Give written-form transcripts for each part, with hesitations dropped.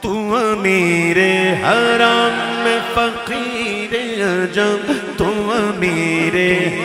تو امیر حرم میں فقیر عجم، تو امیر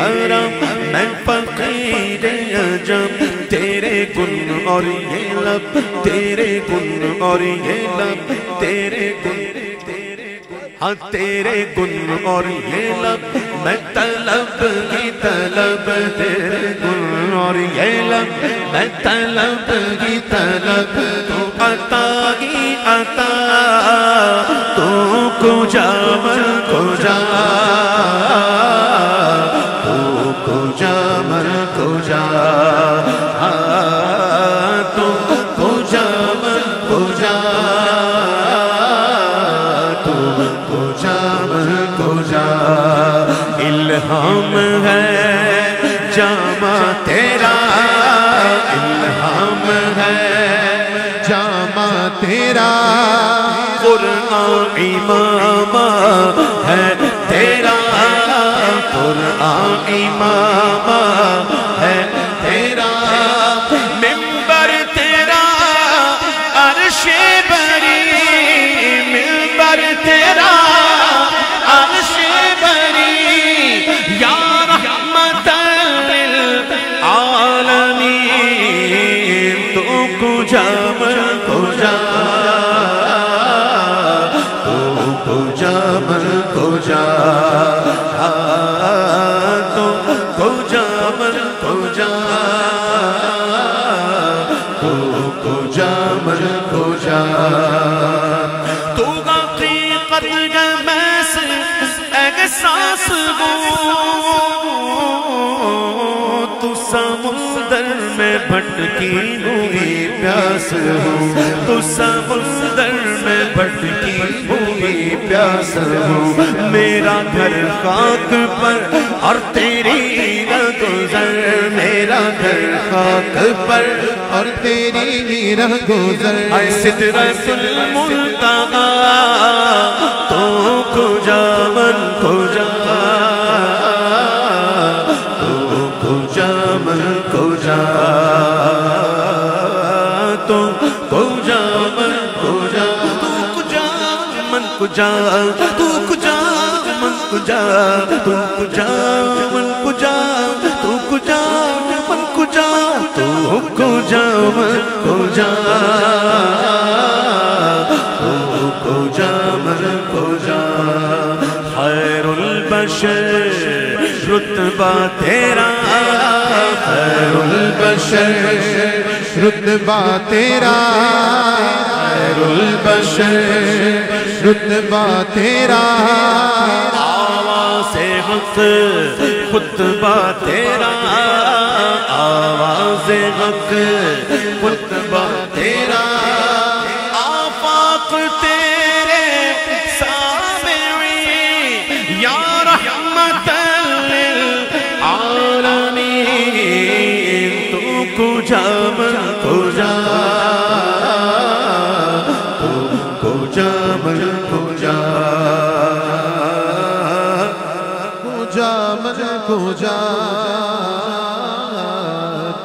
حرم میں فقیر عجم، تیرے گن اور یہ لب، تیرے گن اور یہ لب، تیرے گن، ہاں تیرے گن اور یہ لب، میں طلب کی طلب، تیرے گن اور یہ لب، میں طلب کی طلب، تو عطا کی عطا، تو کجا من کجا، تو کجا من کجا، تو کجا من کجا، تو کجا من کجا، الہام ہے جامع تیرا، الہام ہے جامع تیرا، قرآن امام ہے تیرا، قرآن امام ہے تیرا، منبر تیرا عرش بری، منبر تیرا عرش بری، یا رحمت للعالمین، تو کجا من کجا، تو کجا من کجا، تو کجا من کجا، تو کجا من کجا، تو حقیقت گمس احساس ہو، تو سمندر میں بھٹکی ہوئی پیاس ہو، تو سمندر میں بھٹکی ہوئی پیاس ہو، میرا گھر خاک پر اور تیری رہ گزر، میرا گھر خاک پر اور تیری رہ گزر، اے سدرۃ المنتہی، تو کجا من کجا، تو کجا من کجا، تو کجا من کجا، تو کجا من کجا، تو کجا من کجا، تو کجا من کجا، تو کجا من کجا، تو کجا من کجا، تو کجا من کجا، خیر البشر رتبہ تیرا، خیر البشر رتبہ تیرا، خیر البشر رتبہ تیرا، آواز حق خطبہ تیرا، آواز حق خطبہ تیرا، آفاق تیرے سامعی، یا رحمت للعالمین، تو کجا من کجا، تو کجا من کجا، کجا من کجا،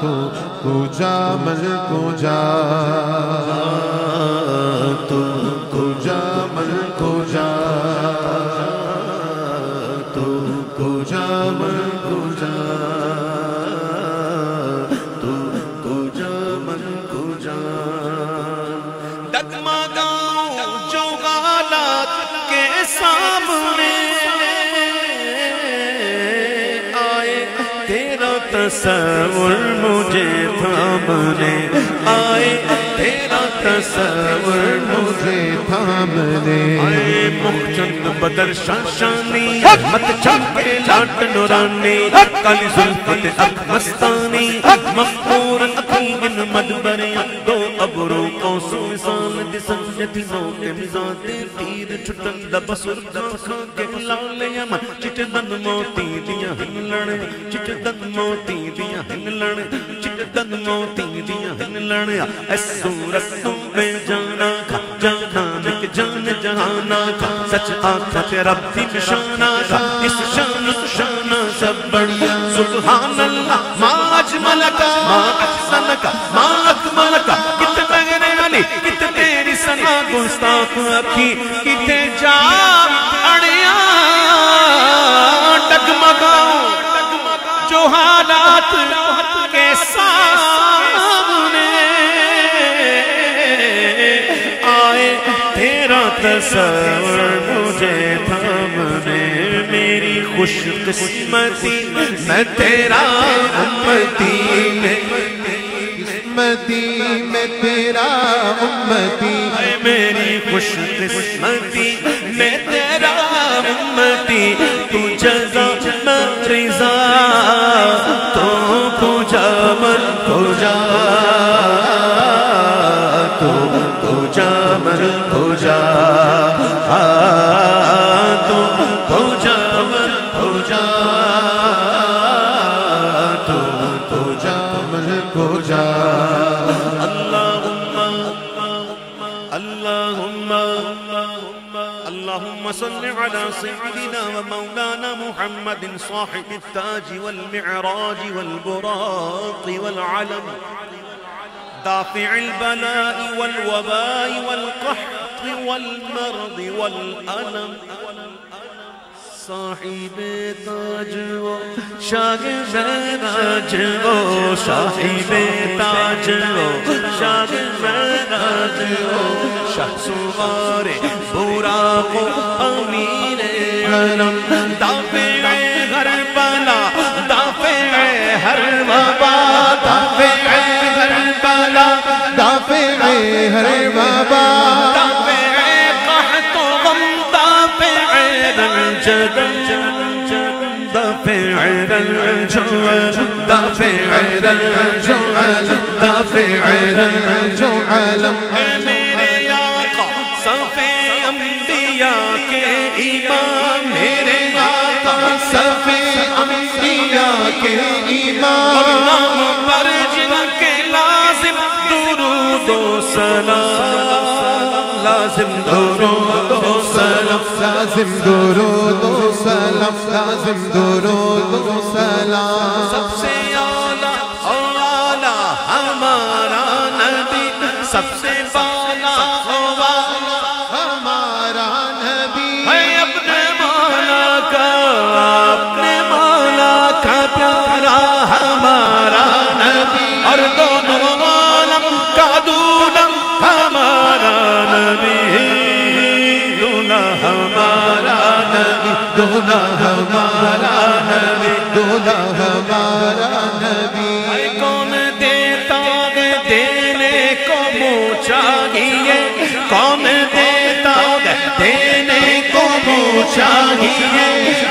تو کجا من کجا، تو کجا من کجا، تو کجا من کجا، تو کجا من کجا، ڈگمگاؤں جو حالات کے سامنے آئے، تیرا تصور مجھے تھامنے آئے، تیرا تصور مجھے تھامنے آئے، مخچند بدر شاشانی، مت چمکے لاٹ نورانی، کالی زلفت اک مستانی، مغفور اکین مدبریں، دو ابرو قوس مثال جسم جتنوں کے مزاد تیر چھٹن دبسر دکھاں کے لال یمن، چٹ دن موتی دیا ہن لڑے، چٹ دن موتی دیا ہن لڑے، چٹ دن موتی دیا ہن لڑے، اس صورت تم بے جانا کھا، جانا نک جان جہانا کھا، سچ آنکھا تے رب دی نشانہ کھا، اس شان شانہ سب بڑھیا، سبحان اللہ ما اجملکا ما احسنکا ما اکملکا، کت مغر علی کت تیری سنا گستاخ اکھی کتے جا اڑیا ڈگمگاؤں جو حالات کے سامنے آئے تیرا تصور مجھے تھامنے میری خوش قسمتی میں تیرا امتی میں تیرا امتی میری خوش قسمتی میں تیرا امتی تو جزا میں رضا تو پوجا من پوجا تو پوجا من پوجا تو پوجا من پوجا تو پوجا من پوجا اللهم صل على سيدنا ومولانا محمد صاحب التاج والمعراج والبراق والعلم دافع البلاء والوباء والقحط والمرض والألم صاحب تاج و شاگرد راج و صاحب تاج و شاگرد راج و شاہ سوار براق و امیر حرم دافع ہر بلا دافع ہر وبا دافع ہر بلا دافع ہر وبا دافع قحط و غم دافع رنج دافع رنج دافع رنج دافع رنج علم میرے آقا صف انبیاء کے امام میرے آقا صف انبیاء کے امام نام پر جن کے لازم درود و سلام لازم درود و سلام لازم درود و سلام لازم درود و سلام سب سے اعلیٰ اعلیٰ ہمارا نبی سب سے بالا ہمارا نبی ہے اپنے مولا کا پیارا ہمارا نبی اور دونوں عالم کا دولم ہمارا نبی دولہ ہمارا نبی دولہ ہمارا نبی دولہ ہمارا نبی کون دیتا ہے دینے کو منہ چاہیے کون دیتا ہے دینے کو منہ چاہیے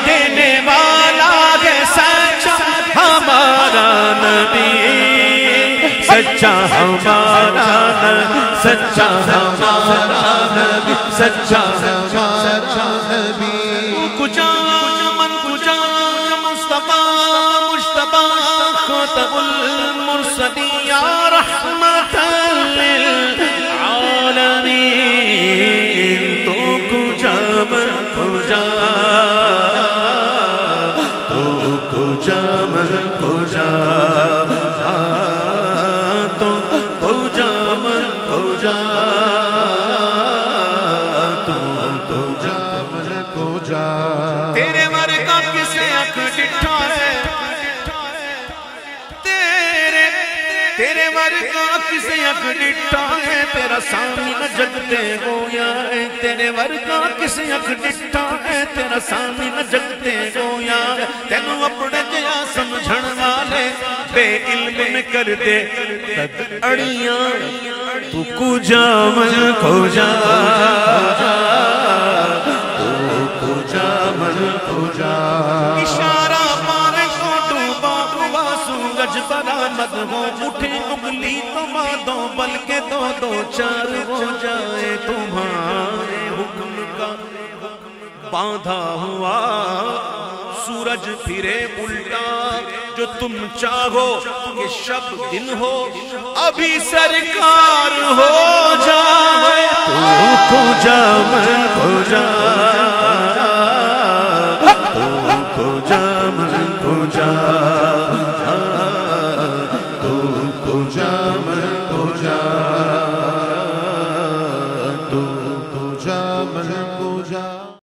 دینے والا ہے سچا ہمارا نبی سچا ہمارا نبی سچا ہمارا نبی سچا ہمارا نبی کجا من کجا مصطفیٰ مجتبیٰ خاتم المرسلین یا رحمت للعالمین تو کجا من کجا تو کجا من کجا تو کجا من کجا تو جا من کو جا تیرے ورگا کسے اکھ ڈٹھا ہے تیرے ورگا کسے اکھ ڈٹھا ہے تیرا سامنے جگتے گویا ہے تیرے ورگا کسے اکھ ڈٹھا ہے تیرا سامنے جگتے گویا ہے تینوں اپنے جیا سمجھن والے بے علم میں کر دے تد اڑیاں تو کجا من کجا اشارہ پانے کو ڈوبا ہوا سورج برآمد ہو اٹھے اگلی تمادوں بلکہ دو دو چار ہو جائے تمہارے حکم کا باندھا ہوا سورج پھرے الٹا جو تم چاہو کہ شب دن ہو ابھی سرکار ہو جائے تو کجا من کجا کجا من کجا تو کجا من کجا تو جا من کو جا